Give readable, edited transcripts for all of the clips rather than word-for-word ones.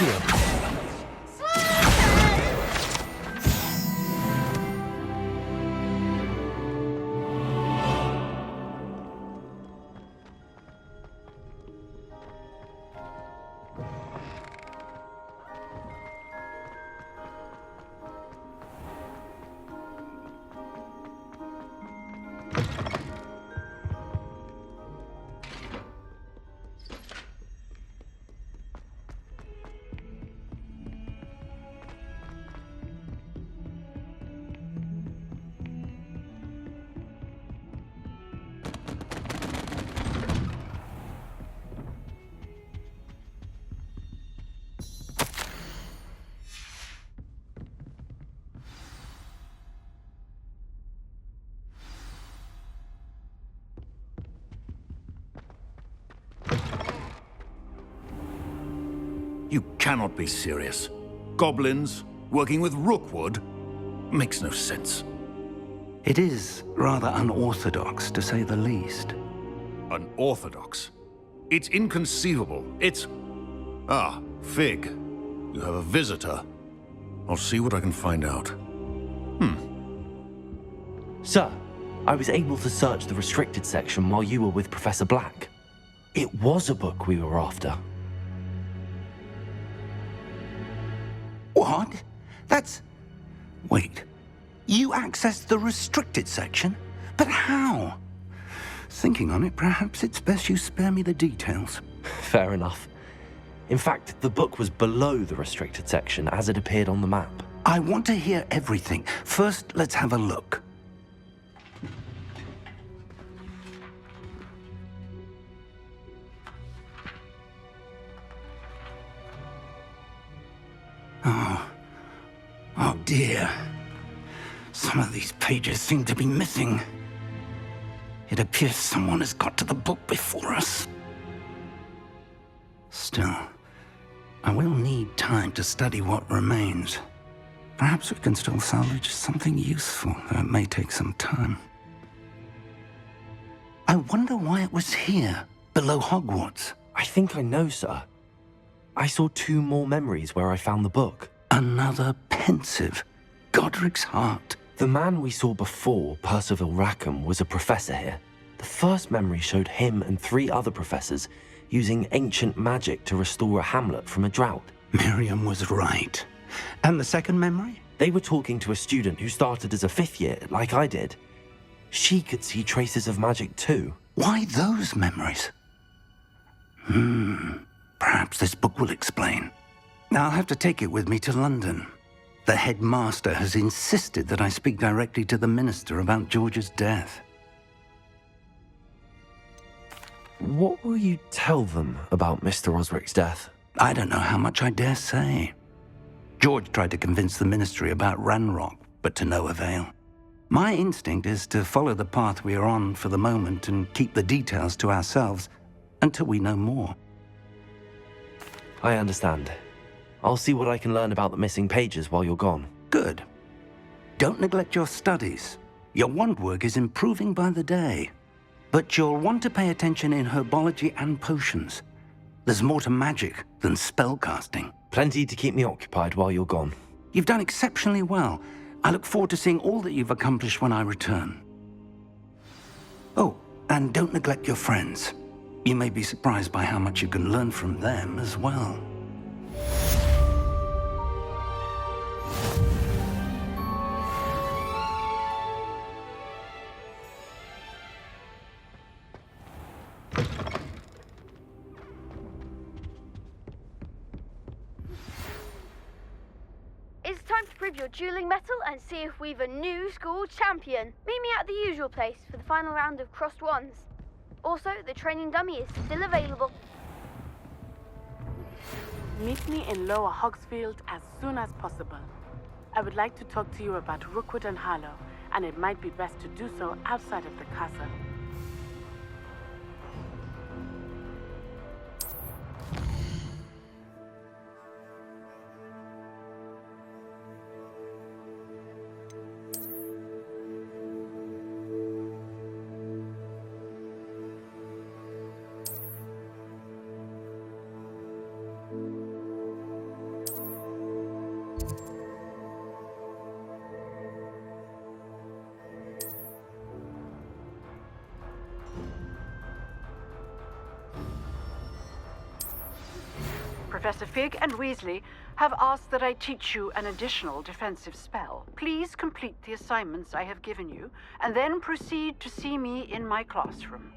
here. You cannot be serious. Goblins working with Rookwood? Makes no sense. It is rather unorthodox, to say the least. Unorthodox? It's inconceivable. It's... Ah, Fig. You have a visitor. I'll see what I can find out. Sir, I was able to search the restricted section while you were with Professor Black. It was a book we were after. What? That's... Wait. You accessed the restricted section? But how? Thinking on it, perhaps it's best you spare me the details. Fair enough. In fact, the book was below the restricted section as it appeared on the map. I want to hear everything. First, let's have a look. Oh dear. Some of these pages seem to be missing. It appears someone has got to the book before us. Still, I will need time to study what remains. Perhaps we can still salvage something useful, though it may take some time. I wonder why it was here, below Hogwarts. I think I know, sir. I saw 2 more memories where I found the book. Another pensive. Godric's heart. The man we saw before, Percival Rackham, was a professor here. The first memory showed him and 3 other professors using ancient magic to restore a hamlet from a drought. Miriam was right. And the second memory? They were talking to a student who started as a 5th year, like I did. She could see traces of magic too. Why those memories? Perhaps this book will explain. I'll have to take it with me to London. The headmaster has insisted that I speak directly to the minister about George's death. What will you tell them about Mr. Osric's death? I don't know how much I dare say. George tried to convince the ministry about Ranrock, but to no avail. My instinct is to follow the path we are on for the moment and keep the details to ourselves until we know more. I understand. I'll see what I can learn about the missing pages while you're gone. Good. Don't neglect your studies. Your wand work is improving by the day. But you'll want to pay attention in herbology and potions. There's more to magic than spellcasting. Plenty to keep me occupied while you're gone. You've done exceptionally well. I look forward to seeing all that you've accomplished when I return. Oh, and don't neglect your friends. You may be surprised by how much you can learn from them as well. It's time to prove your dueling mettle and see if we've a new school champion. Meet me at the usual place for the final round of crossed wands. Also, the training dummy is still available. Meet me in Lower Hogsfield as soon as possible. I would like to talk to you about Rookwood and Harlow, and it might be best to do so outside of the castle. Professor Fig and Weasley have asked that I teach you an additional defensive spell. Please complete the assignments I have given you, and then proceed to see me in my classroom.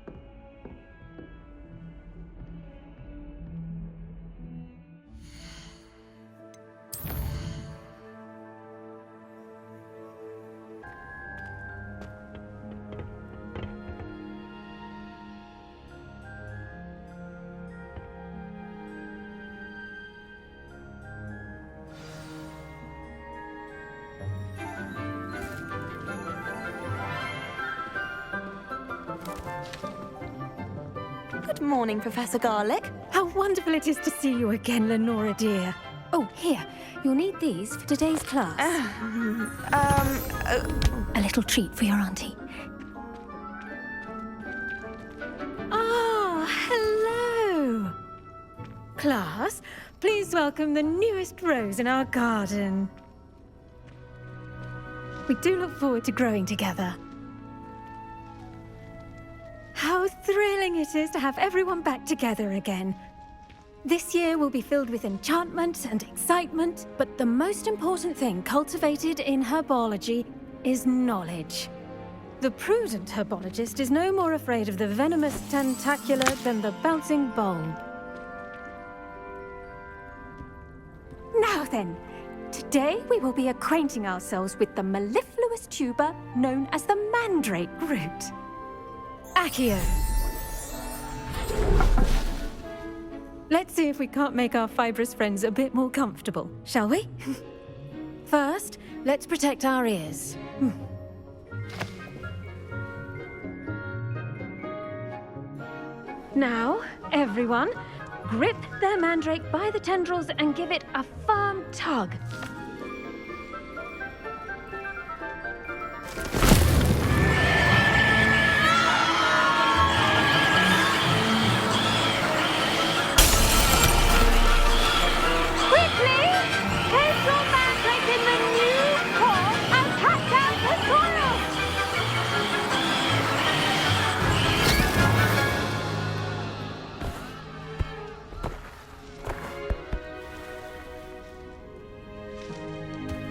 Good morning, Professor Garlick. How wonderful it is to see you again, Lenora dear. Oh, here, you'll need these for today's class. A little treat for your auntie. Ah, hello. Class, please welcome the newest rose in our garden. We do look forward to growing together. How thrilling it is to have everyone back together again. This year will be filled with enchantment and excitement, but the most important thing cultivated in herbology is knowledge. The prudent herbologist is no more afraid of the venomous tentacula than the bouncing bulb. Now then, today we will be acquainting ourselves with the mellifluous tuber known as the mandrake root. Accio. Let's see if we can't make our fibrous friends a bit more comfortable, shall we? First, let's protect our ears. Now, everyone, grip their mandrake by the tendrils and give it a firm tug.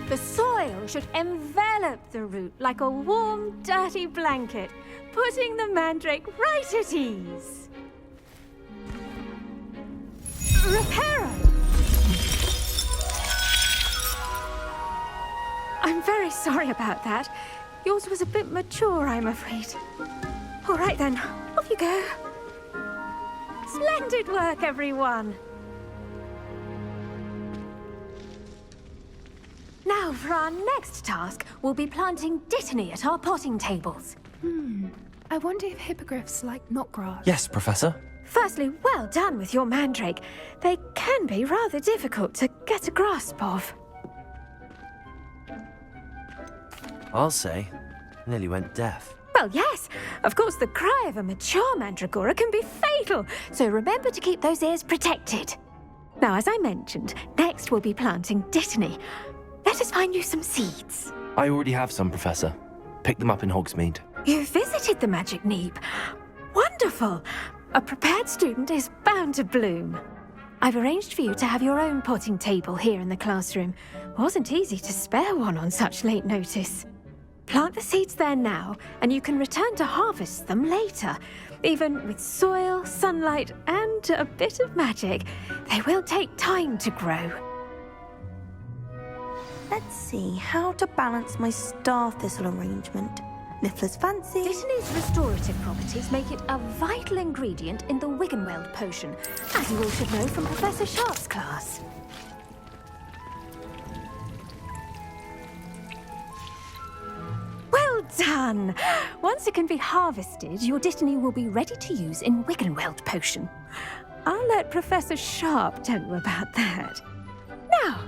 The soil should envelop the root like a warm, dirty blanket, putting the mandrake right at ease. Reparo! I'm very sorry about that. Yours was a bit mature, I'm afraid. All right then, off you go. Splendid work, everyone. Now, for our next task, we'll be planting dittany at our potting tables. I wonder if hippogriffs like knotgrass. Yes, Professor. Firstly, well done with your mandrake. They can be rather difficult to get a grasp of. I'll say, nearly went deaf. Well, yes. Of course, the cry of a mature mandragora can be fatal, so remember to keep those ears protected. Now, as I mentioned, next we'll be planting dittany. Let us find you some seeds. I already have some, Professor. Pick them up in Hogsmeade. You visited the Magic Neep. Wonderful. A prepared student is bound to bloom. I've arranged for you to have your own potting table here in the classroom. Wasn't easy to spare one on such late notice. Plant the seeds there now, and you can return to harvest them later. Even with soil, sunlight, and a bit of magic, they will take time to grow. Let's see how to balance my star thistle arrangement. Niffler's fancy. Dittany's restorative properties make it a vital ingredient in the Wiggenweld potion, as you all should know from Professor Sharp's class. Well done! Once it can be harvested, your dittany will be ready to use in Wiggenweld potion. I'll let Professor Sharp tell you about that. Now,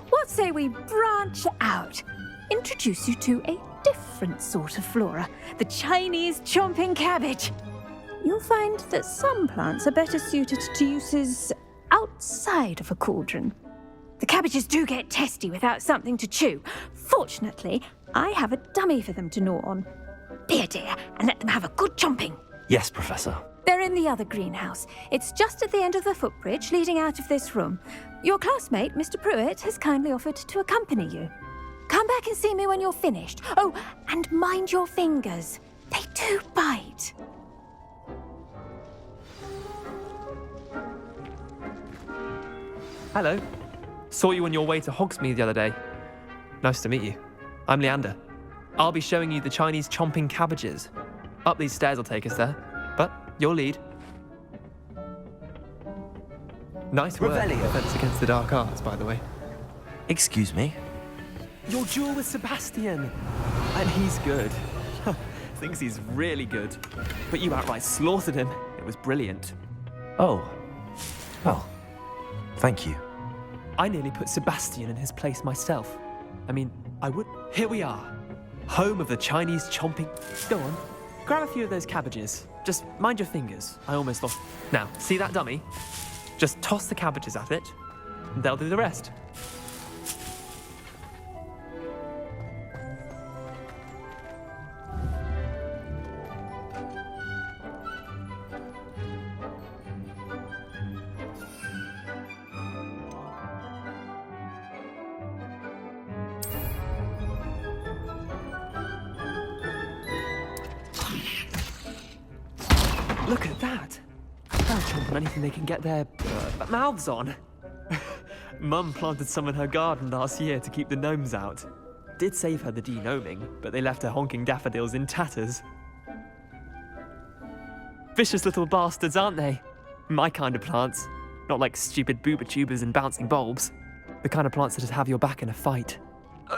what say we branch out? Introduce you to a different sort of flora, the Chinese chomping cabbage. You'll find that some plants are better suited to uses outside of a cauldron. The cabbages do get testy without something to chew. Fortunately, I have a dummy for them to gnaw on. Be a dear and let them have a good chomping. Yes, Professor. They're in the other greenhouse. It's just at the end of the footbridge leading out of this room. Your classmate, Mr. Pruitt, has kindly offered to accompany you. Come back and see me when you're finished. Oh, and mind your fingers. They do bite. Hello. Saw you on your way to Hogsmeade the other day. Nice to meet you. I'm Leander. I'll be showing you the Chinese chomping cabbages. Up these stairs will take us there, but you'll lead. Nice work. Defense against the dark arts, by the way. Excuse me? Your duel with Sebastian. And he's good. Thinks he's really good. But you outright slaughtered him. It was brilliant. Oh. Well, thank you. I nearly put Sebastian in his place myself. I mean, I would... Here we are. Home of the Chinese chomping... Go on. Grab a few of those cabbages. Just mind your fingers. I almost lost... Now, see that dummy? Just toss the cabbages at it, and they'll do the rest. Look at that! They'll chomp on anything they can get their mouths on. Mum planted some in her garden last year to keep the gnomes out. Did save her the de-gnoming, but they left her honking daffodils in tatters. Vicious little bastards, aren't they? My kind of plants. Not like stupid booba tubers and bouncing bulbs. The kind of plants that'd have your back in a fight.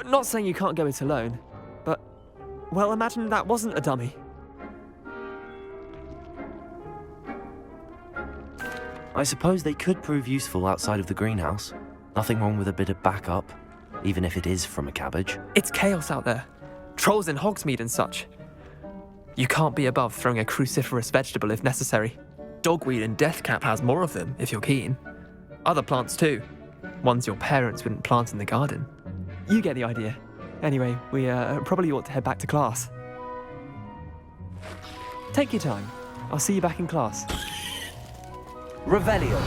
Not saying you can't go it alone, but... Well, imagine that wasn't a dummy. I suppose they could prove useful outside of the greenhouse. Nothing wrong with a bit of backup, even if it is from a cabbage. It's chaos out there. Trolls in Hogsmeade and such. You can't be above throwing a cruciferous vegetable if necessary. Dogweed and deathcap has more of them, if you're keen. Other plants too. Ones your parents wouldn't plant in the garden. You get the idea. Anyway, we probably ought to head back to class. Take your time. I'll see you back in class. Revelio.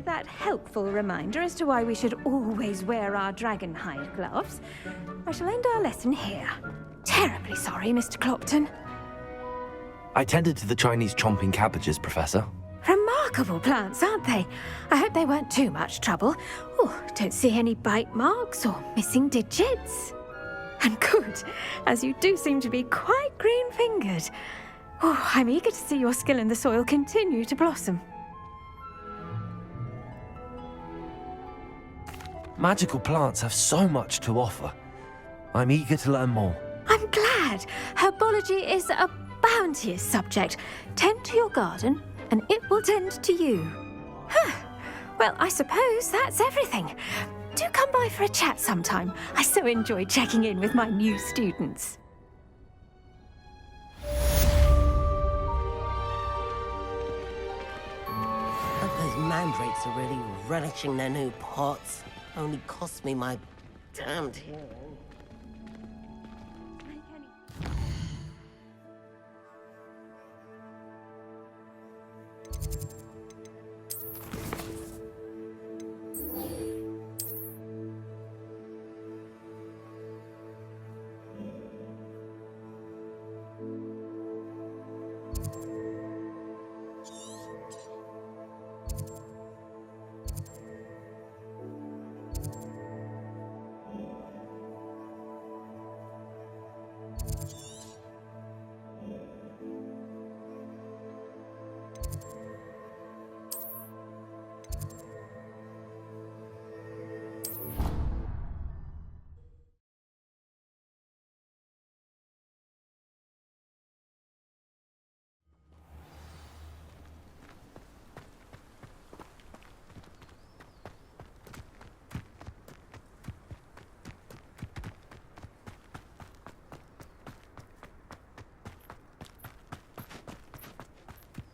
That helpful reminder as to why we should always wear our dragon hide gloves, I shall end our lesson here. Terribly sorry, Mr. Clopton. I tended to the Chinese chomping cabbages, Professor. Remarkable plants, aren't they? I hope they weren't too much trouble. Oh, don't see any bite marks or missing digits. And good, as you do seem to be quite green-fingered. Oh, I'm eager to see your skill in the soil continue to blossom. Magical plants have so much to offer. I'm eager to learn more. I'm glad. Herbology is a bounteous subject. Tend to your garden, and it will tend to you. Well, I suppose that's everything. Do come by for a chat sometime. I so enjoy checking in with my new students. Hope those mandrakes are really relishing their new pots. Only cost me my damned hearing.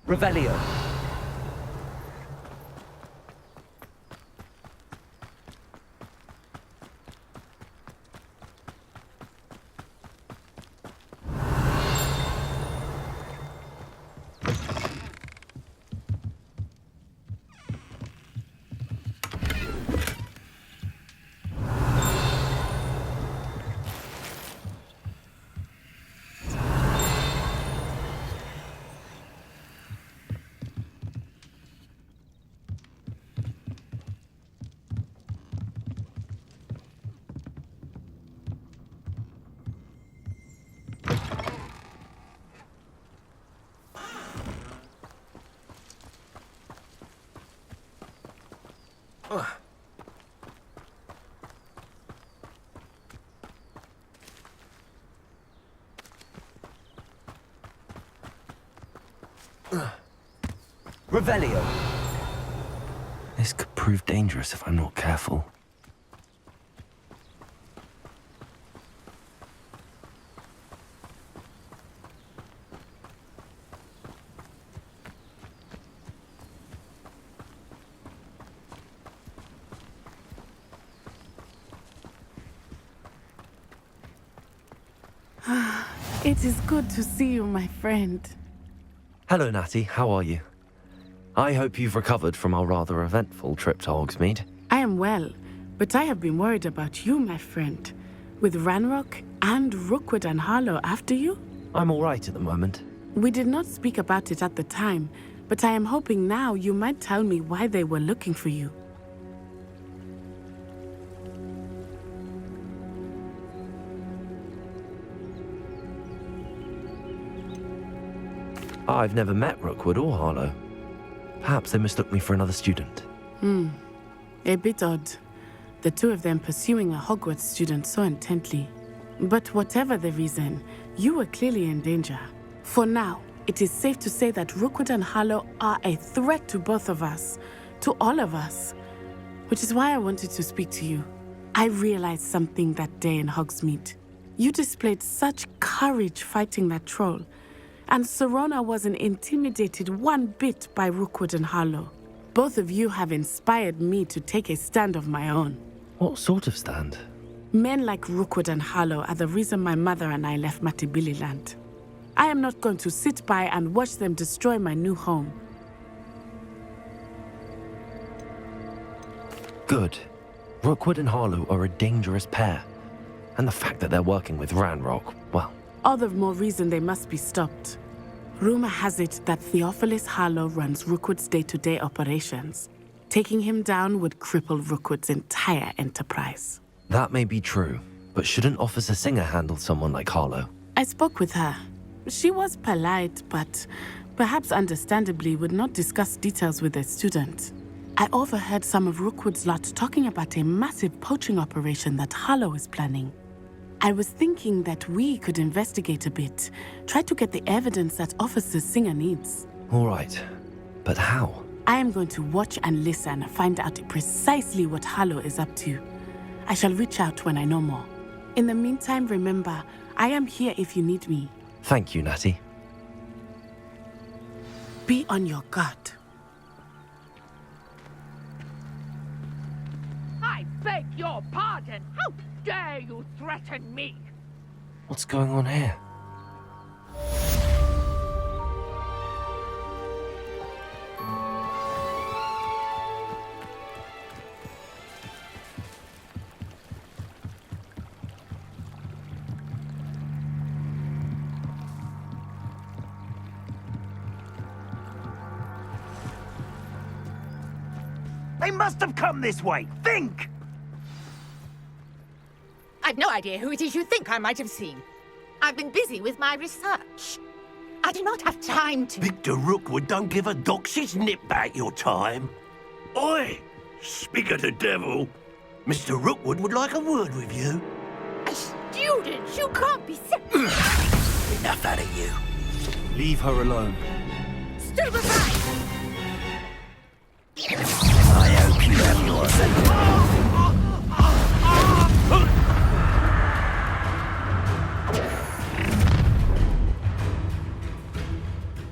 Revelio. Revelio. This could prove dangerous if I'm not careful. It is good to see you, my friend. Hello, Natty. How are you? I hope you've recovered from our rather eventful trip to Hogsmeade. I am well, but I have been worried about you, my friend. With Ranrock and Rookwood and Harlow after you? I'm all right at the moment. We did not speak about it at the time, but I am hoping now you might tell me why they were looking for you. I've never met Rookwood or Harlow. Perhaps they mistook me for another student. A bit odd. The two of them pursuing a Hogwarts student so intently. But whatever the reason, you were clearly in danger. For now, it is safe to say that Rookwood and Harlow are a threat to both of us, to all of us. Which is why I wanted to speak to you. I realized something that day in Hogsmeade. You displayed such courage fighting that troll. And Serona wasn't intimidated one bit by Rookwood and Harlow. Both of you have inspired me to take a stand of my own. What sort of stand? Men like Rookwood and Harlow are the reason my mother and I left Matibili land. I am not going to sit by and watch them destroy my new home. Good. Rookwood and Harlow are a dangerous pair. And the fact that they're working with Ranrock, well... All the more reason they must be stopped. Rumor has it that Theophilus Harlow runs Rookwood's day-to-day operations. Taking him down would cripple Rookwood's entire enterprise. That may be true, but shouldn't Officer Singer handle someone like Harlow? I spoke with her. She was polite, but perhaps understandably would not discuss details with a student. I overheard some of Rookwood's lot talking about a massive poaching operation that Harlow is planning. I was thinking that we could investigate a bit, try to get the evidence that Officer Singer needs. All right, but how? I am going to watch and listen, find out precisely what Harlow is up to. I shall reach out when I know more. In the meantime, remember, I am here if you need me. Thank you, Natty. Be on your guard. I beg your pardon. How dare you threaten me? What's going on here? They must have come this way. Think! I've no idea who it is you think I might have seen. I've been busy with my research. I do not have time to... Victor Rookwood don't give a doxy's nip back your time. Oi! Speak of the devil. Mr. Rookwood would like a word with you. A student? You can't be serious. Enough out of you. Leave her alone. Stand aside! I hope you have yours.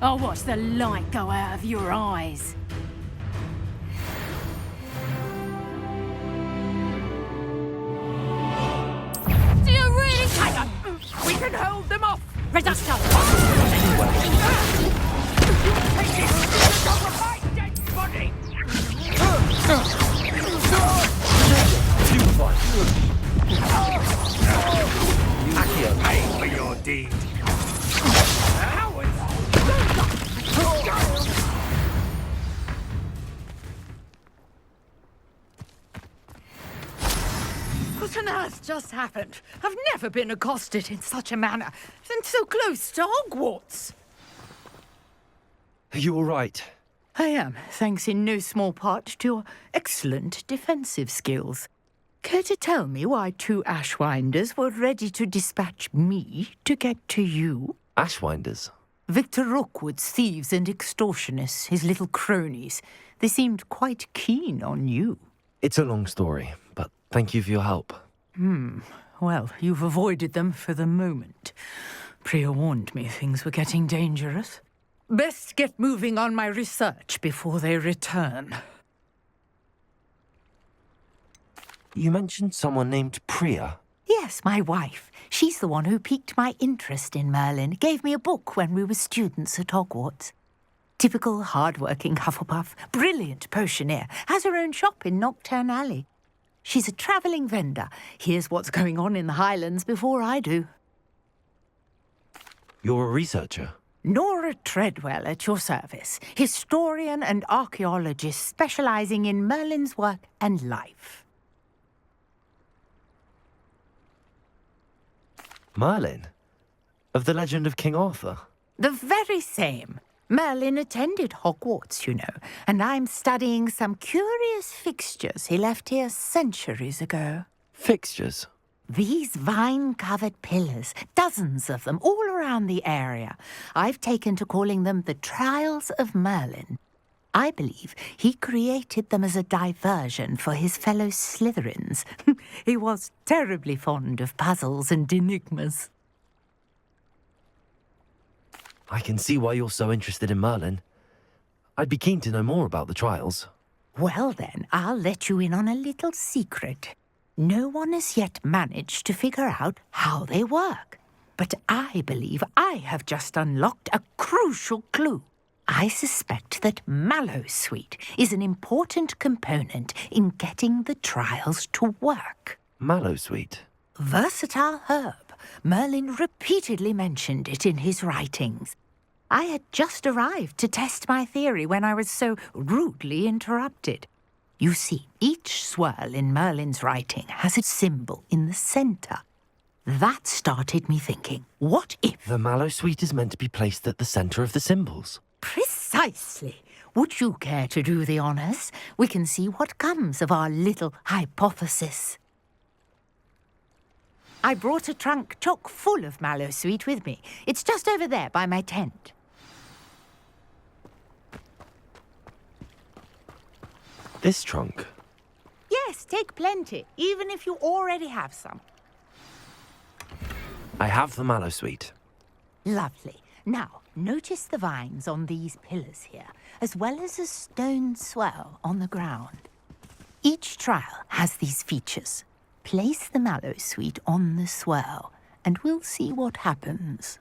I'll watch the light go out of your eyes. Do you really take them? We can hold them off! Reduction! Accio, pay for your deed. What on earth just happened? I've never been accosted in such a manner, and so close to Hogwarts. Are you all right? I am, thanks in no small part to your excellent defensive skills. Care to tell me why 2 Ashwinders were ready to dispatch me to get to you? Ashwinders? Victor Rookwood's thieves and extortionists, his little cronies. They seemed quite keen on you. It's a long story, but thank you for your help. Well, you've avoided them for the moment. Priya warned me things were getting dangerous. Best get moving on my research before they return. You mentioned someone named Priya. Yes, my wife. She's the one who piqued my interest in Merlin. Gave me a book when we were students at Hogwarts. Typical hard-working Hufflepuff, brilliant potioneer, has her own shop in Nocturne Alley. She's a travelling vendor. Hears what's going on in the Highlands before I do. You're a researcher? Nora Treadwell at your service, historian and archaeologist specialising in Merlin's work and life. Merlin? Of the legend of King Arthur? The very same. Merlin attended Hogwarts, you know, and I'm studying some curious fixtures he left here centuries ago. Fixtures? These vine-covered pillars, dozens of them, all around the area. I've taken to calling them the Trials of Merlin. I believe he created them as a diversion for his fellow Slytherins. He was terribly fond of puzzles and enigmas. I can see why you're so interested in Merlin. I'd be keen to know more about the trials. Well then, I'll let you in on a little secret. No one has yet managed to figure out how they work. But I believe I have just unlocked a crucial clue. I suspect that Mallowsweet is an important component in getting the trials to work. Mallowsweet? Versatile herb. Merlin repeatedly mentioned it in his writings. I had just arrived to test my theory when I was so rudely interrupted. You see, each swirl in Merlin's writing has a symbol in the centre. That started me thinking, what if... The Mallowsweet is meant to be placed at the centre of the symbols. Precisely. Would you care to do the honours? We can see what comes of our little hypothesis. I brought a trunk chock full of Mallowsweet with me. It's just over there by my tent. This trunk? Yes, take plenty, even if you already have some. I have the Mallowsweet. Lovely. Now, notice the vines on these pillars here, as well as a stone swirl on the ground. Each trial has these features. Place the Mallowsweet on the swirl, and we'll see what happens.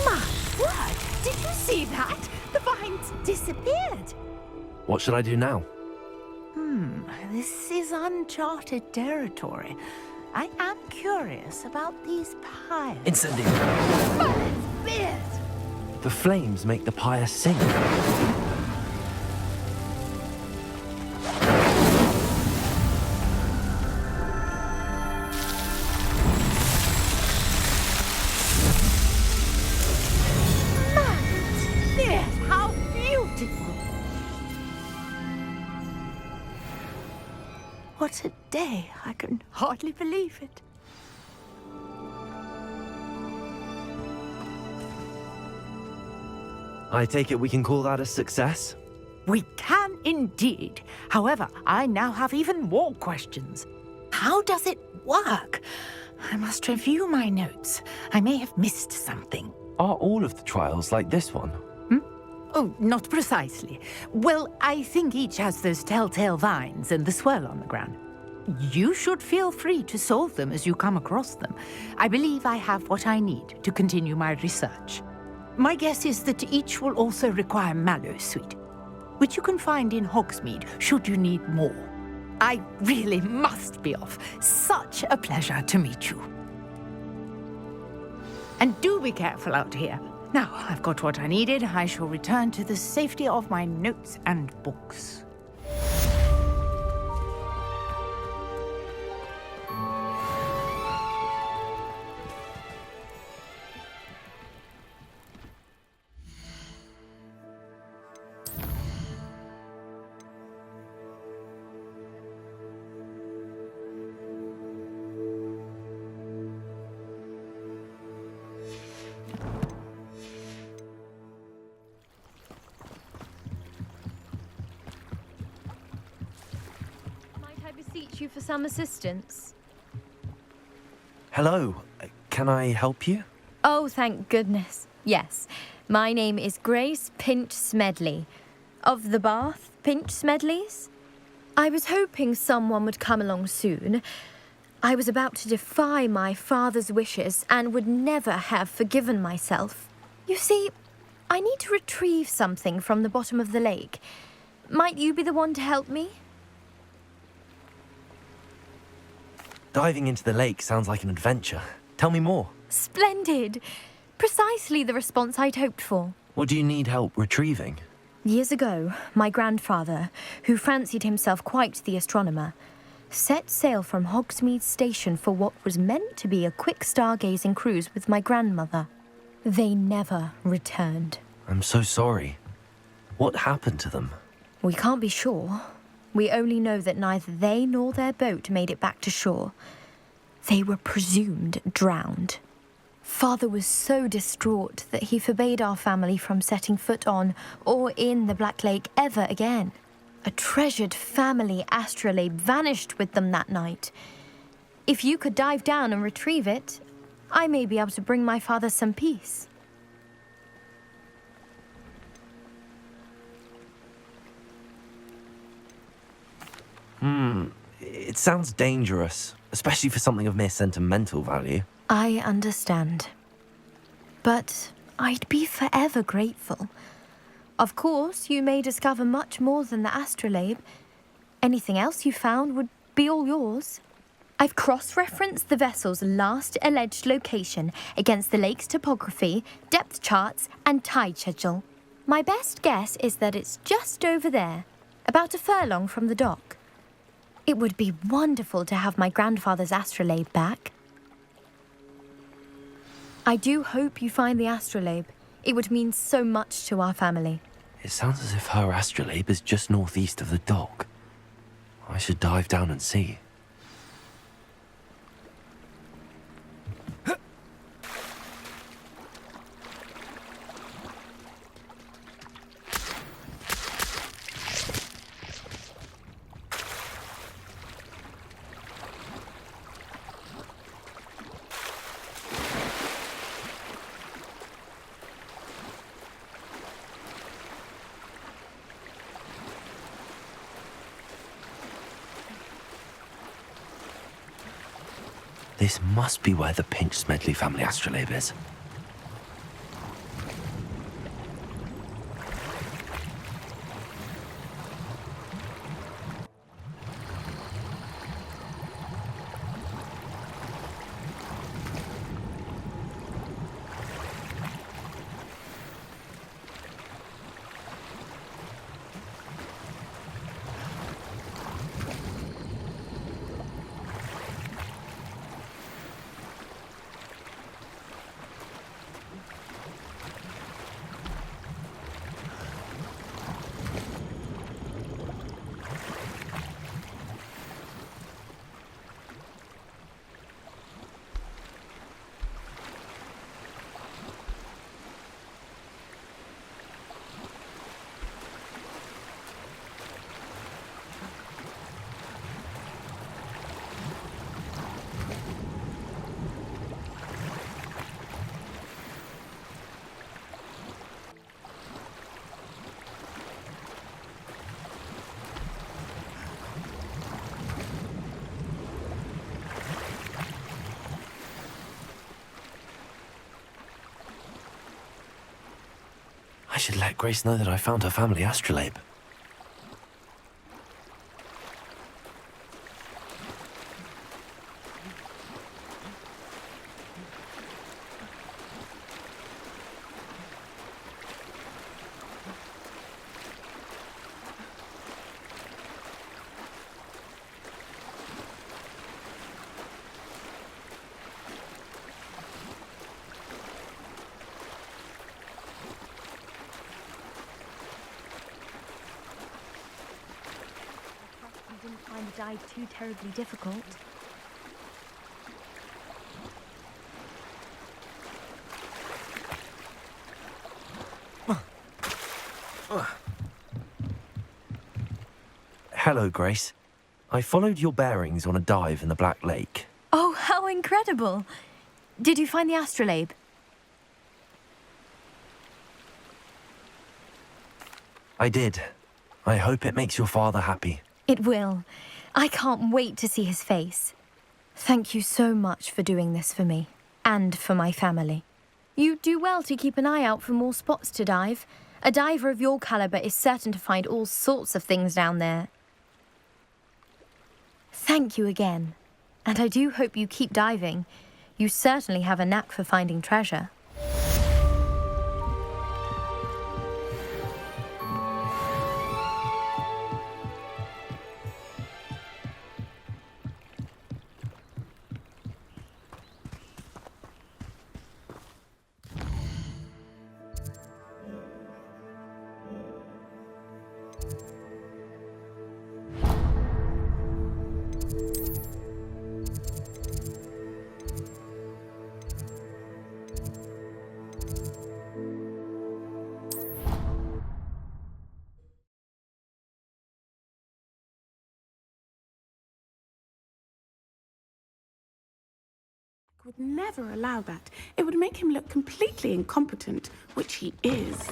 My word! Did you see that? The vines disappeared. What should I do now? This is uncharted territory. I am curious about these pyres. Incendiary! Merlin's beard! The flames make the pyre sing. Merlin's beard! How beautiful! What a day! I can hardly believe it. I take it we can call that a success? We can indeed. However, I now have even more questions. How does it work? I must review my notes. I may have missed something. Are all of the trials like this one? Oh, not precisely. Well, I think each has those telltale vines and the swirl on the ground. You should feel free to solve them as you come across them. I believe I have what I need to continue my research. My guess is that each will also require mallow sweet, which you can find in Hogsmeade should you need more. I really must be off. Such a pleasure to meet you. And do be careful out here. Now, I've got what I needed. I shall return to the safety of my notes and books. Beseech you for some assistance. Hello, can I help you? Oh, thank goodness. Yes, my name is Grace Pinch Smedley, of the Bath Pinch Smedleys. I was hoping someone would come along soon. I was about to defy my father's wishes and would never have forgiven myself. You see, I need to retrieve something from the bottom of the lake. Might you be the one to help me? Diving into the lake sounds like an adventure. Tell me more. Splendid! Precisely the response I'd hoped for. What do you need help retrieving? Years ago, my grandfather, who fancied himself quite the astronomer, set sail from Hogsmeade Station for what was meant to be a quick stargazing cruise with my grandmother. They never returned. I'm so sorry. What happened to them? We can't be sure. We only know that neither they nor their boat made it back to shore. They were presumed drowned. Father was so distraught that he forbade our family from setting foot on or in the Black Lake ever again. A treasured family astrolabe vanished with them that night. If you could dive down and retrieve it, I may be able to bring my father some peace. It sounds dangerous, especially for something of mere sentimental value. I understand. But I'd be forever grateful. Of course, you may discover much more than the astrolabe. Anything else you found would be all yours. I've cross-referenced the vessel's last alleged location against the lake's topography, depth charts, and tide schedule. My best guess is that it's just over there, about a furlong from the dock. It would be wonderful to have my grandfather's astrolabe back. I do hope you find the astrolabe. It would mean so much to our family. It sounds as if her astrolabe is just northeast of the dock. I should dive down and see. This must be where the Pinch Smedley family astrolabe is. I should let Grace know that I found her family astrolabe. You didn't find the dive too terribly difficult. Hello, Grace. I followed your bearings on a dive in the Black Lake. Oh, how incredible! Did you find the astrolabe? I did. I hope it makes your father happy. It will. I can't wait to see his face. Thank you so much for doing this for me, and for my family. You do well to keep an eye out for more spots to dive. A diver of your caliber is certain to find all sorts of things down there. Thank you again. And I do hope you keep diving. You certainly have a knack for finding treasure. Would never allow that. It would make him look completely incompetent, which he is.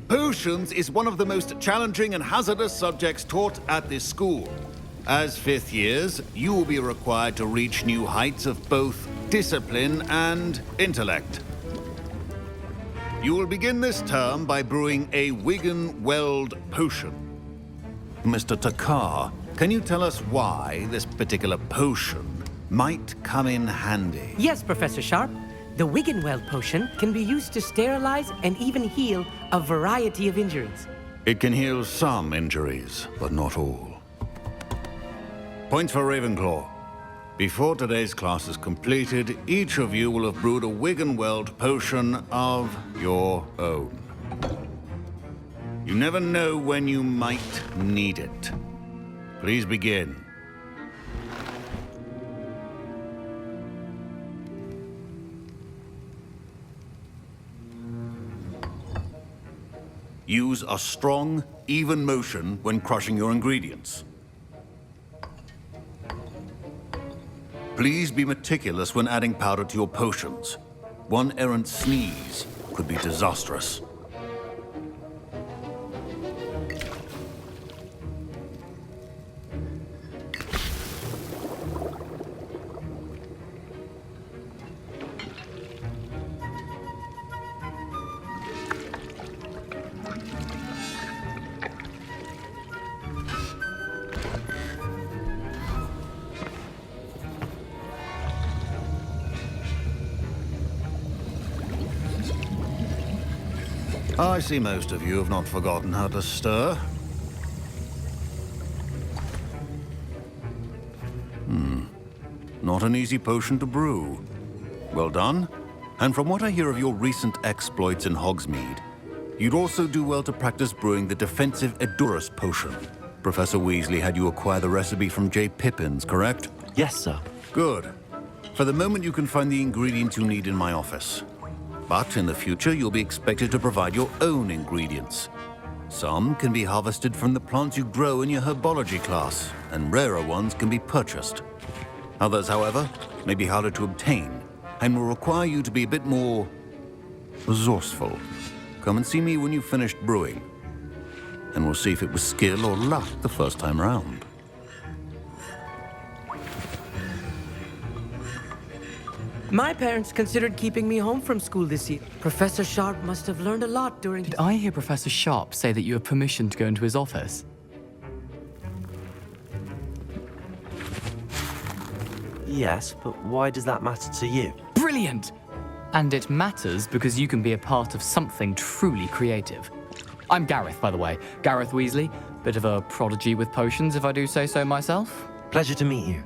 Potions is one of the most challenging and hazardous subjects taught at this school. As fifth years, you will be required to reach new heights of both discipline and intellect. You will begin this term by brewing a Wiggenweld potion. Mr. Takar, can you tell us why this particular potion might come in handy? Yes, Professor Sharp. The Wiggenweld potion can be used to sterilize and even heal a variety of injuries. It can heal some injuries, but not all. Points for Ravenclaw. Before today's class is completed, each of you will have brewed a Wiggenweld potion of your own. You never know when you might need it. Please begin. Use a strong, even motion when crushing your ingredients. Please be meticulous when adding powder to your potions. One errant sneeze could be disastrous. I see most of you have not forgotten how to stir. Not an easy potion to brew. Well done. And from what I hear of your recent exploits in Hogsmeade, you'd also do well to practice brewing the defensive Edurus potion. Professor Weasley had you acquire the recipe from J. Pippins, correct? Yes, sir. Good. For the moment, you can find the ingredients you need in my office. But in the future, you'll be expected to provide your own ingredients. Some can be harvested from the plants you grow in your herbology class, and rarer ones can be purchased. Others, however, may be harder to obtain and will require you to be a bit more resourceful. Come and see me when you've finished brewing, and we'll see if it was skill or luck the first time round. My parents considered keeping me home from school this year. Professor Sharp must have learned a lot during... Did I hear Professor Sharp say that you have permission to go into his office? Yes, but why does that matter to you? Brilliant! And it matters because you can be a part of something truly creative. I'm Gareth, by the way. Gareth Weasley. Bit of a prodigy with potions, if I do say so myself. Pleasure to meet you.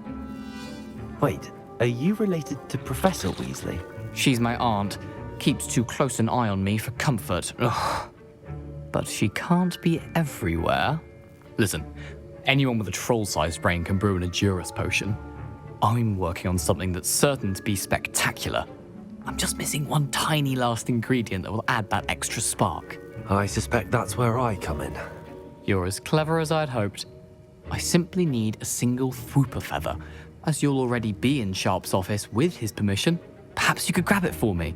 Wait, are you related to Professor Weasley? She's my aunt. Keeps too close an eye on me for comfort. Ugh. But she can't be everywhere. Listen, anyone with a troll-sized brain can brew an Edurus potion. I'm working on something that's certain to be spectacular. I'm just missing one tiny last ingredient that will add that extra spark. I suspect that's where I come in. You're as clever as I'd hoped. I simply need a single Fwooper feather. As you'll already be in Sharp's office with his permission, perhaps you could grab it for me.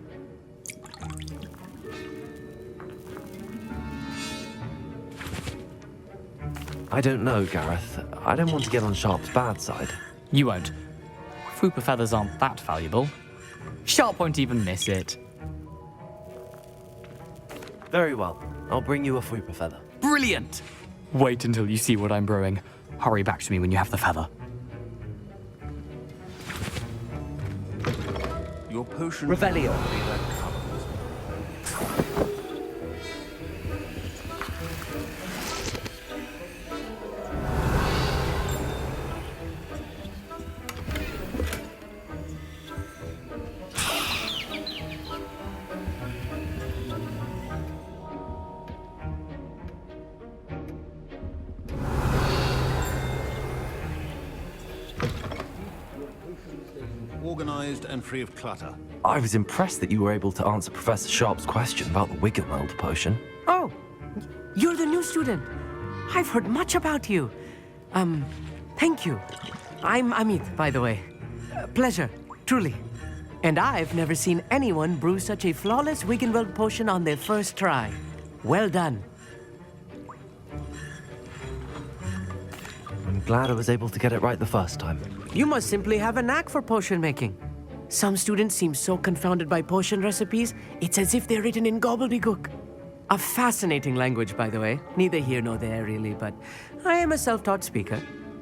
I don't know, Gareth. I don't want to get on Sharp's bad side. You won't. Fwooper feathers aren't that valuable. Sharp won't even miss it. Very well. I'll bring you a Fwooper feather. Brilliant! Wait until you see what I'm brewing. Hurry back to me when you have the feather. Your potion... Revelio. Organized and free of clutter. I was impressed that you were able to answer Professor Sharp's question about the Wiggenweld potion. Oh, you're the new student. I've heard much about you. Thank you. I'm Amit, by the way. Pleasure, truly. And I've never seen anyone brew such a flawless Wiggenweld potion on their first try. Well done. I'm glad I was able to get it right the first time. You must simply have a knack for potion making. Some students seem so confounded by potion recipes, it's as if they're written in gobbledygook. A fascinating language, by the way. Neither here nor there, really, but I am a self-taught speaker.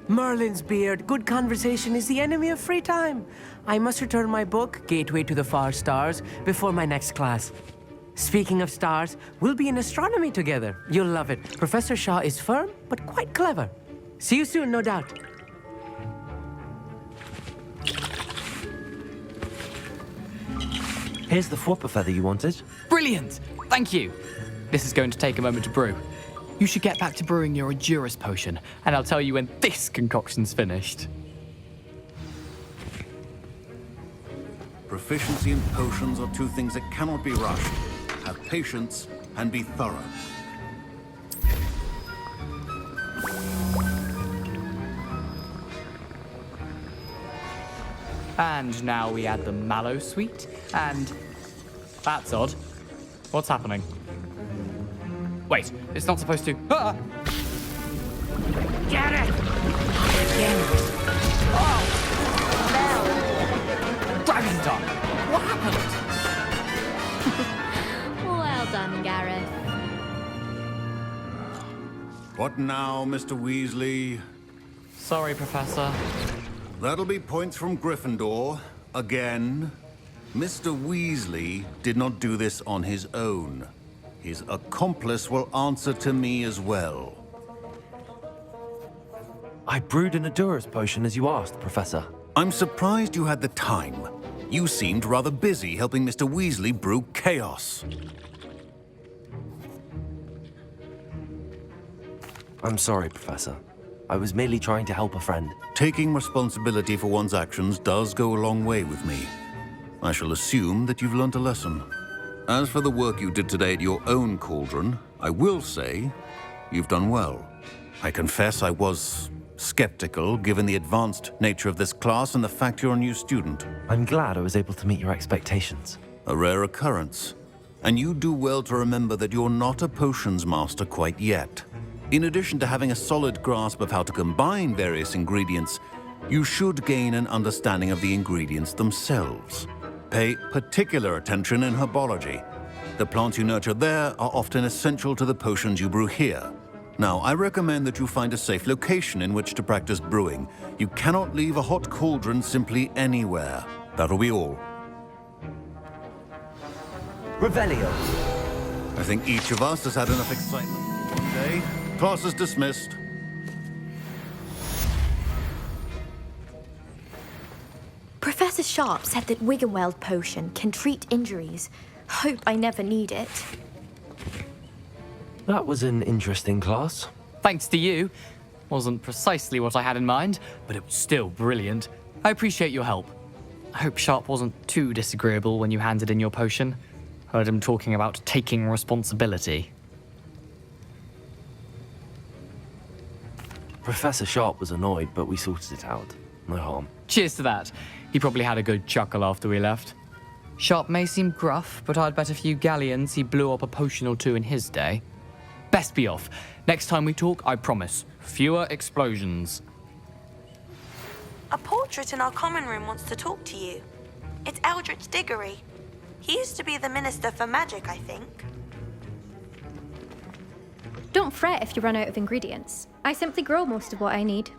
Merlin's beard, good conversation is the enemy of free time. I must return my book, Gateway to the Far Stars, before my next class. Speaking of stars, we'll be in astronomy together. You'll love it. Professor Shaw is firm, but quite clever. See you soon, no doubt. Here's the Fwooper feather you wanted. Brilliant! Thank you! This is going to take a moment to brew. You should get back to brewing your Edurus potion, and I'll tell you when this concoction's finished. Proficiency in potions are two things that cannot be rushed. Have patience and be thorough. And now we add the mallow sweet, and... That's odd. What's happening? Wait, it's not supposed to... Ah! Get it! Oh! Dragon Dog! What happened? Well done, Gareth. What now, Mr. Weasley? Sorry, Professor. That'll be points from Gryffindor. Again. Mr. Weasley did not do this on his own. His accomplice will answer to me as well. I brewed an Edurus potion as you asked, Professor. I'm surprised you had the time. You seemed rather busy helping Mr. Weasley brew chaos. I'm sorry, Professor. I was merely trying to help a friend. Taking responsibility for one's actions does go a long way with me. I shall assume that you've learnt a lesson. As for the work you did today at your own cauldron, I will say you've done well. I confess I was skeptical given the advanced nature of this class and the fact you're a new student. I'm glad I was able to meet your expectations. A rare occurrence. And you do well to remember that you're not a potions master quite yet. In addition to having a solid grasp of how to combine various ingredients, you should gain an understanding of the ingredients themselves. Pay particular attention in herbology. The plants you nurture there are often essential to the potions you brew here. Now, I recommend that you find a safe location in which to practice brewing. You cannot leave a hot cauldron simply anywhere. That'll be all. Revelio. I think each of us has had enough excitement for one day. Class is dismissed. Professor Sharp said that Wiggenweld potion can treat injuries. Hope I never need it. That was an interesting class. Thanks to you. Wasn't precisely what I had in mind, but it was still brilliant. I appreciate your help. I hope Sharp wasn't too disagreeable when you handed in your potion. Heard him talking about taking responsibility. Professor Sharp was annoyed, but we sorted it out. No harm. Cheers to that. He probably had a good chuckle after we left. Sharp may seem gruff, but I'd bet a few galleons he blew up a potion or two in his day. Best be off. Next time we talk, I promise, fewer explosions. A portrait in our common room wants to talk to you. It's Eldritch Diggory. He used to be the Minister for Magic, I think. Don't fret if you run out of ingredients. I simply grow most of what I need.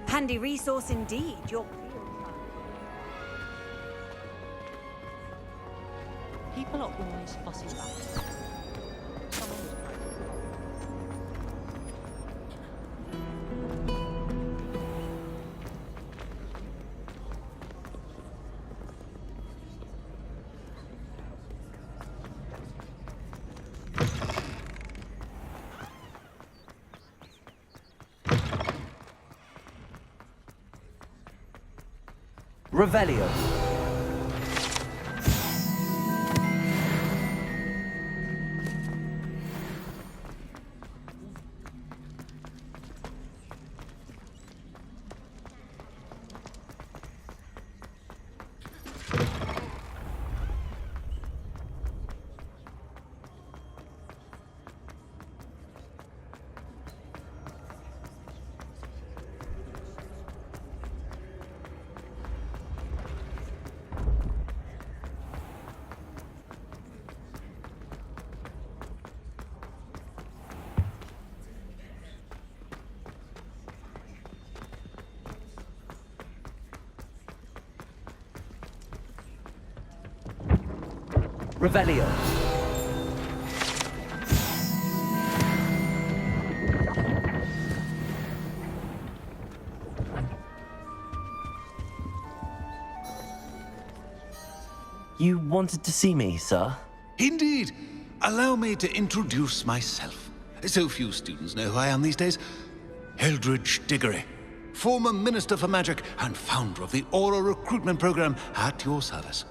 Handy resource indeed. People are always fussing about it. Revelio. Revelio. You wanted to see me, sir? Indeed. Allow me to introduce myself. So few students know who I am these days. Eldritch Diggory, former Minister for Magic and founder of the Aura Recruitment Program at your service.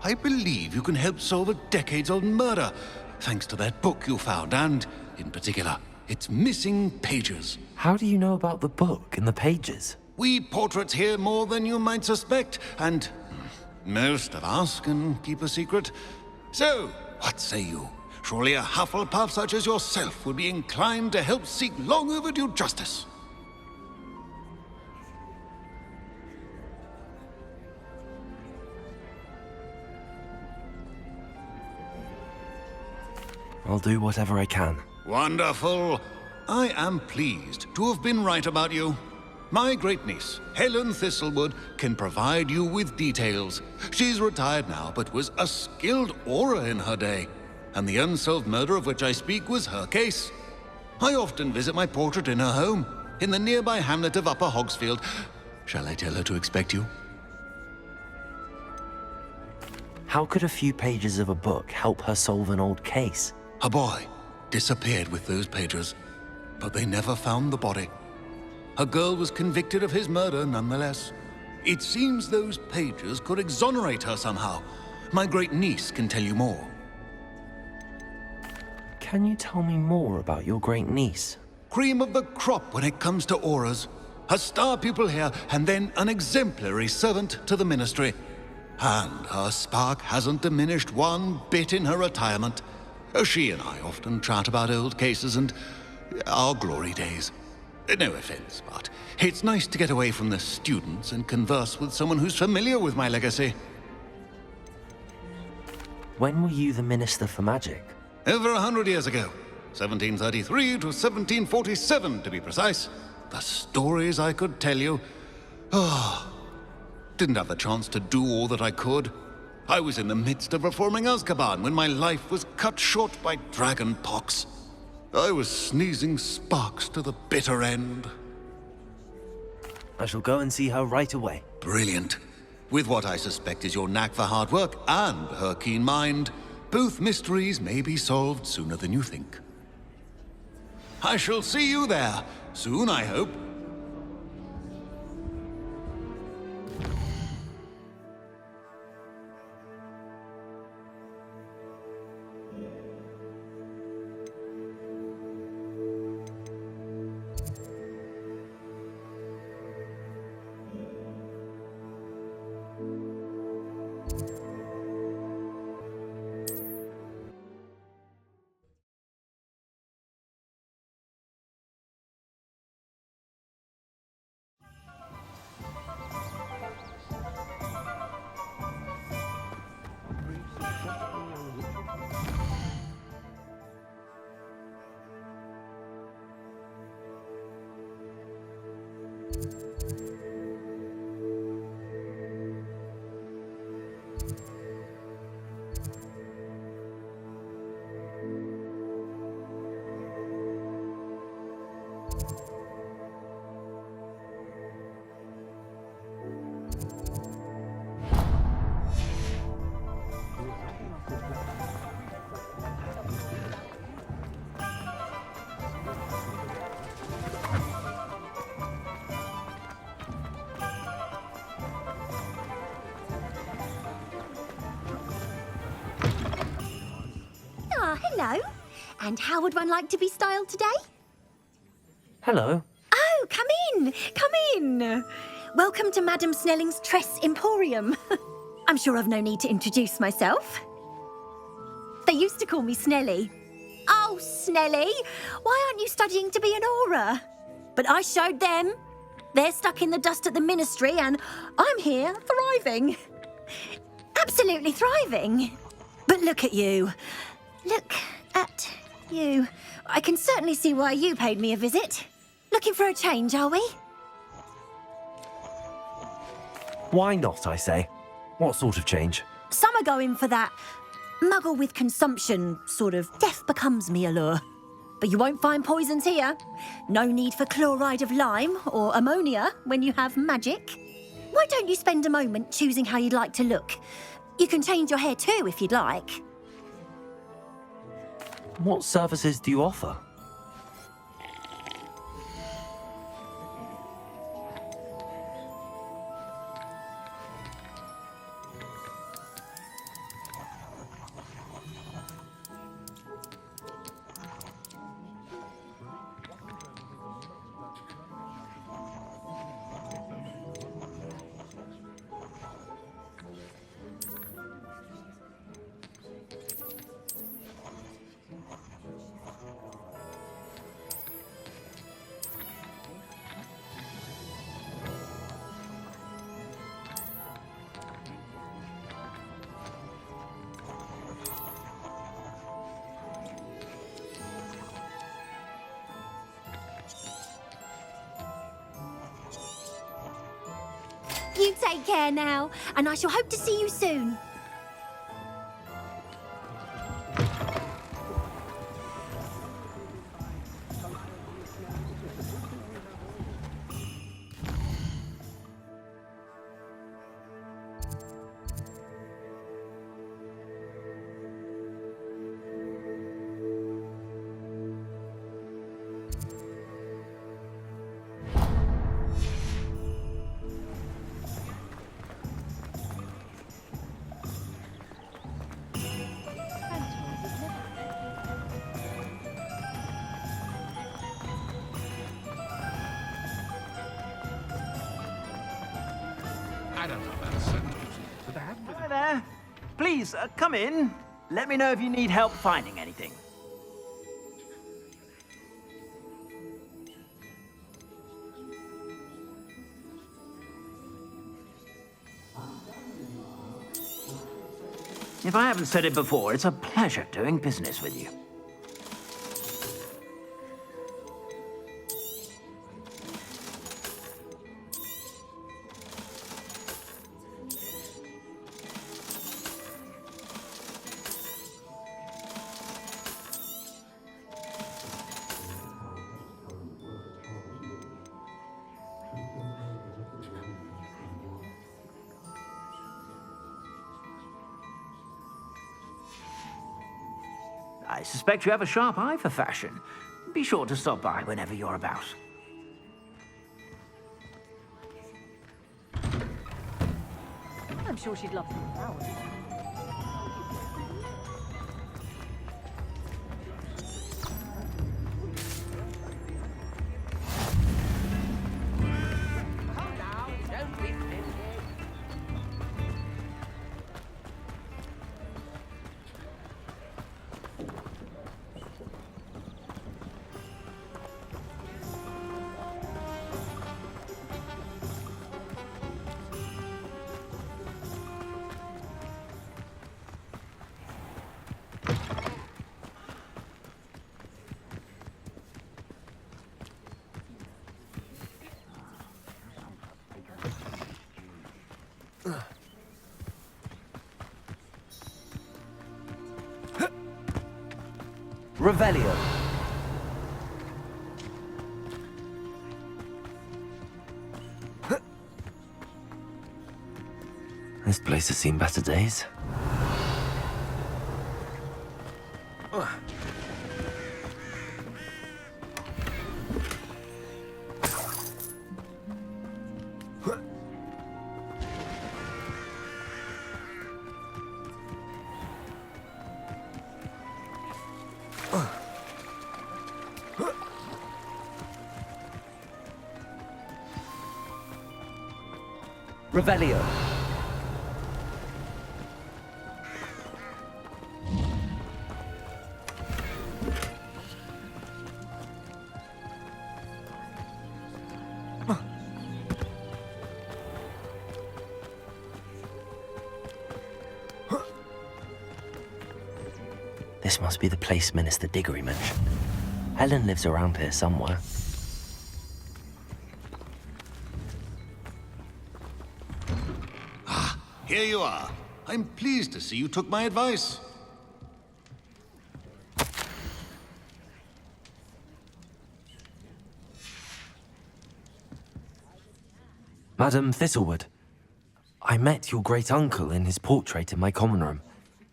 I believe you can help solve a decades-old murder, thanks to that book you found, and, in particular, its missing pages. How do you know about the book and the pages? We portraits hear more than you might suspect, and most of us can keep a secret. So, what say you? Surely a Hufflepuff such as yourself would be inclined to help seek long overdue justice. I'll do whatever I can. Wonderful. I am pleased to have been right about you. My great-niece, Helen Thistlewood, can provide you with details. She's retired now, but was a skilled aura in her day. And the unsolved murder of which I speak was her case. I often visit my portrait in her home, in the nearby hamlet of Upper Hogsfield. Shall I tell her to expect you? How could a few pages of a book help her solve an old case? A boy disappeared with those pages, but they never found the body. A girl was convicted of his murder nonetheless. It seems those pages could exonerate her somehow. My great-niece can tell you more. Can you tell me more about your great niece? Cream of the crop when it comes to auras. A star pupil here, and then an exemplary servant to the ministry. And her spark hasn't diminished one bit in her retirement. She and I often chat about old cases and our glory days. No offense, but it's nice to get away from the students and converse with someone who's familiar with my legacy. When were you the Minister for Magic? Over 100 years ago. 1733 to 1747, to be precise. The stories I could tell you. Didn't have the chance to do all that I could. I was in the midst of reforming Azkaban when my life was cut short by dragon pox. I was sneezing sparks to the bitter end. I shall go and see her right away. Brilliant. With what I suspect is your knack for hard work and her keen mind, both mysteries may be solved sooner than you think. I shall see you there, soon I hope. Hello. And how would one like to be styled today? Hello. Oh, come in. Come in. Welcome to Madam Snelling's Tress Emporium. I'm sure I've no need to introduce myself. They used to call me Snelly. Oh, Snelly, why aren't you studying to be an aura? But I showed them. They're stuck in the dust at the ministry and I'm here thriving. Absolutely thriving. But look at you. Look at you. I can certainly see why you paid me a visit. Looking for a change, are we? Why not, I say? What sort of change? Some are going for that muggle with consumption, sort of death becomes me allure. But you won't find poisons here. No need for chloride of lime or ammonia when you have magic. Why don't you spend a moment choosing how you'd like to look? You can change your hair too if you'd like. What services do you offer? You take care now, and I shall hope to see you soon. Hi there. Please, come in. Let me know if you need help finding anything. If I haven't said it before, it's a pleasure doing business with you. I suspect you have a sharp eye for fashion. Be sure to stop by whenever you're about. I'm sure she'd love some flowers. Revelio. This place has seen better days. Revelio. This must be the place Minister Diggory mentioned. Helen lives around here somewhere. Here you are. I'm pleased to see you took my advice. Madam Thistlewood, I met your great-uncle in his portrait in my common room.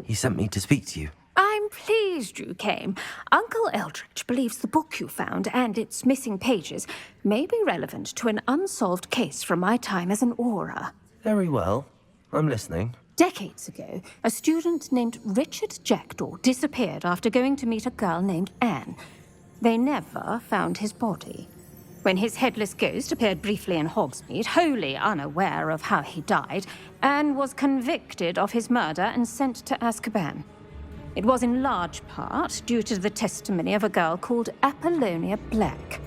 He sent me to speak to you. I'm pleased you came. Uncle Eldritch believes the book you found and its missing pages may be relevant to an unsolved case from my time as an Auror. Very well. I'm listening. Decades ago, a student named Richard Jackdaw disappeared after going to meet a girl named Anne. They never found his body. When his headless ghost appeared briefly in Hogsmeade, wholly unaware of how he died, Anne was convicted of his murder and sent to Azkaban. It was in large part due to the testimony of a girl called Apollonia Black.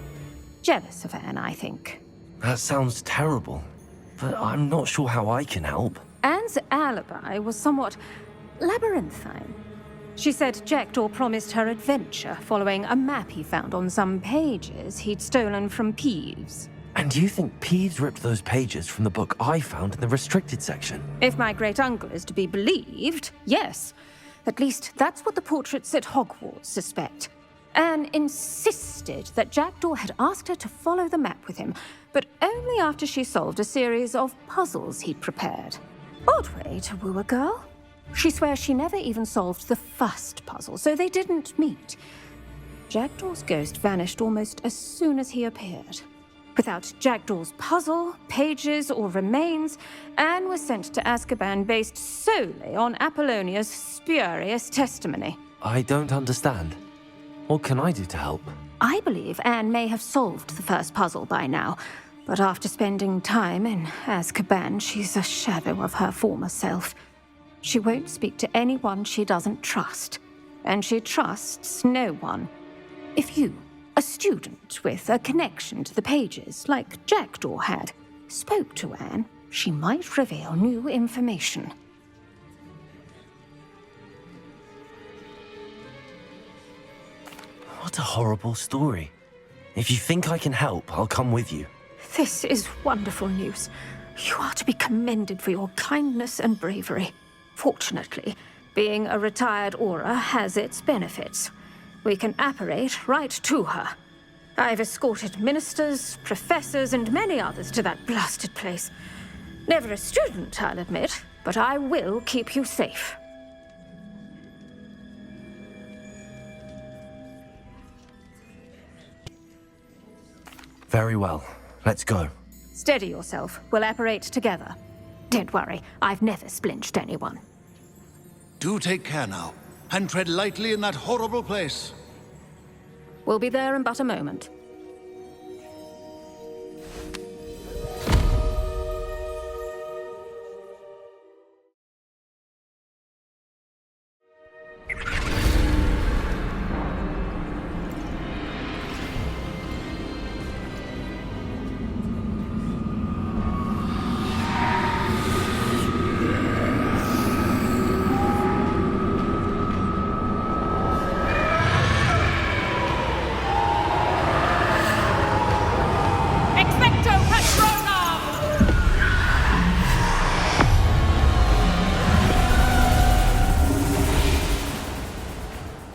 Jealous of Anne, I think. That sounds terrible, but I'm not sure how I can help. Anne's alibi was somewhat labyrinthine. She said Jackdaw promised her adventure following a map he found on some pages he'd stolen from Peeves. And you think Peeves ripped those pages from the book I found in the restricted section? If my great-uncle is to be believed, yes. At least that's what the portraits at Hogwarts suspect. Anne insisted that Jackdaw had asked her to follow the map with him, but only after she solved a series of puzzles he'd prepared. Odd way to woo a girl. She swears she never even solved the first puzzle, so they didn't meet. Jackdaw's ghost vanished almost as soon as he appeared. Without Jackdaw's puzzle, pages, or remains, Anne was sent to Azkaban based solely on Apollonia's spurious testimony. I don't understand. What can I do to help? I believe Anne may have solved the first puzzle by now, But after spending time in Azkaban, she's a shadow of her former self. She won't speak to anyone she doesn't trust. And she trusts no one. If you, a student with a connection to the pages, like Jackdaw had, spoke to Anne, she might reveal new information. What a horrible story. If you think I can help, I'll come with you. This is wonderful news. You are to be commended for your kindness and bravery. Fortunately, being a retired Auror has its benefits. We can apparate right to her. I've escorted ministers, professors, and many others to that blasted place. Never a student, I'll admit, but I will keep you safe. Very well. Let's go. Steady yourself. We'll apparate together. Don't worry, I've never splinched anyone. Do take care now, and tread lightly in that horrible place. We'll be there in but a moment.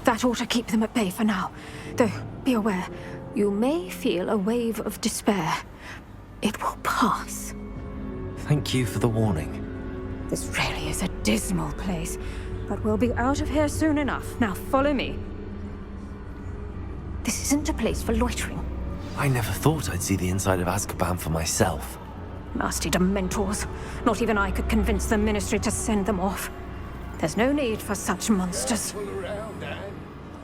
That ought to keep them at bay for now. Though, be aware, you may feel a wave of despair. It will pass. Thank you for the warning. This really is a dismal place, but we'll be out of here soon enough. Now follow me. This isn't a place for loitering. I never thought I'd see the inside of Azkaban for myself. Nasty Dementors. Not even I could convince the Ministry to send them off. There's no need for such monsters. Careful around, Anne.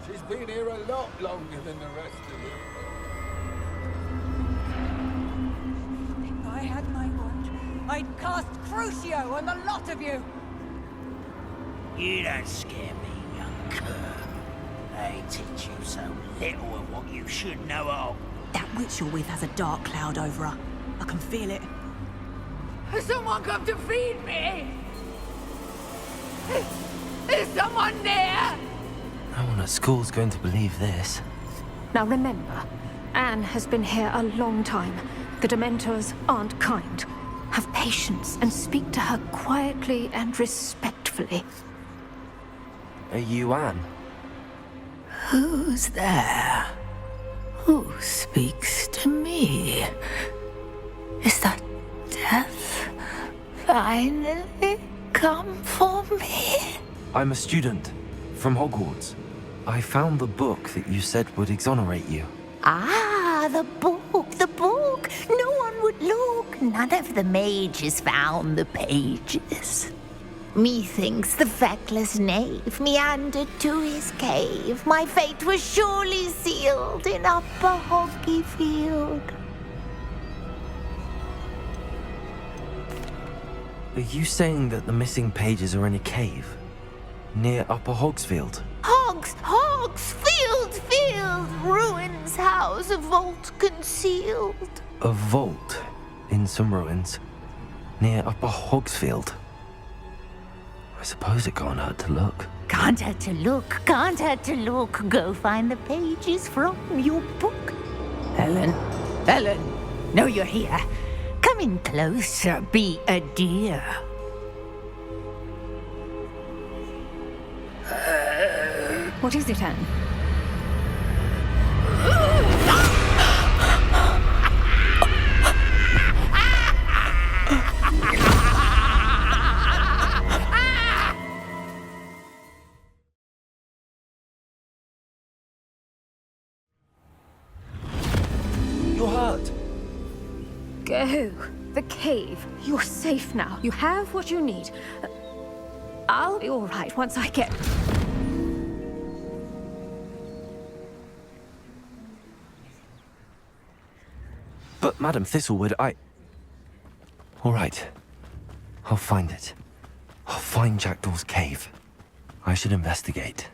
She's been here a lot longer than the rest of you. If I had my wand, I'd cast Crucio on the lot of you! You don't scare me, young cur. They teach you so little of what you should know of. That witch you're with has a dark cloud over her. I can feel it. Has someone come to feed me? Is someone near? No one at school's going to believe this. Now remember, Anne has been here a long time. The Dementors aren't kind. Have patience and speak to her quietly and respectfully. Are you Anne? Who's there? Who speaks to me? Is that death finally come for me? I'm a student from Hogwarts. I found the book that you said would exonerate you. Ah, the book, the book. No one would look. None of the mages found the pages. Methinks the feckless knave meandered to his cave. My fate was surely sealed in Upper Hoggyfield. Are you saying that the missing pages are in a cave? Near Upper Hogsfield? Field, ruins house, a vault concealed. A vault in some ruins near Upper Hogsfield. I suppose it can't hurt to look. Can't hurt to look, can't hurt to look. Go find the pages from your book. Helen, no, you're here. Come in closer, be a dear. What is it, Anne? You're hurt. Go. The cave. You're safe now. You have what you need. I'll be all right once I get... But, Madam Thistlewood, All right. I'll find it. I'll find Jackdaw's cave. I should investigate.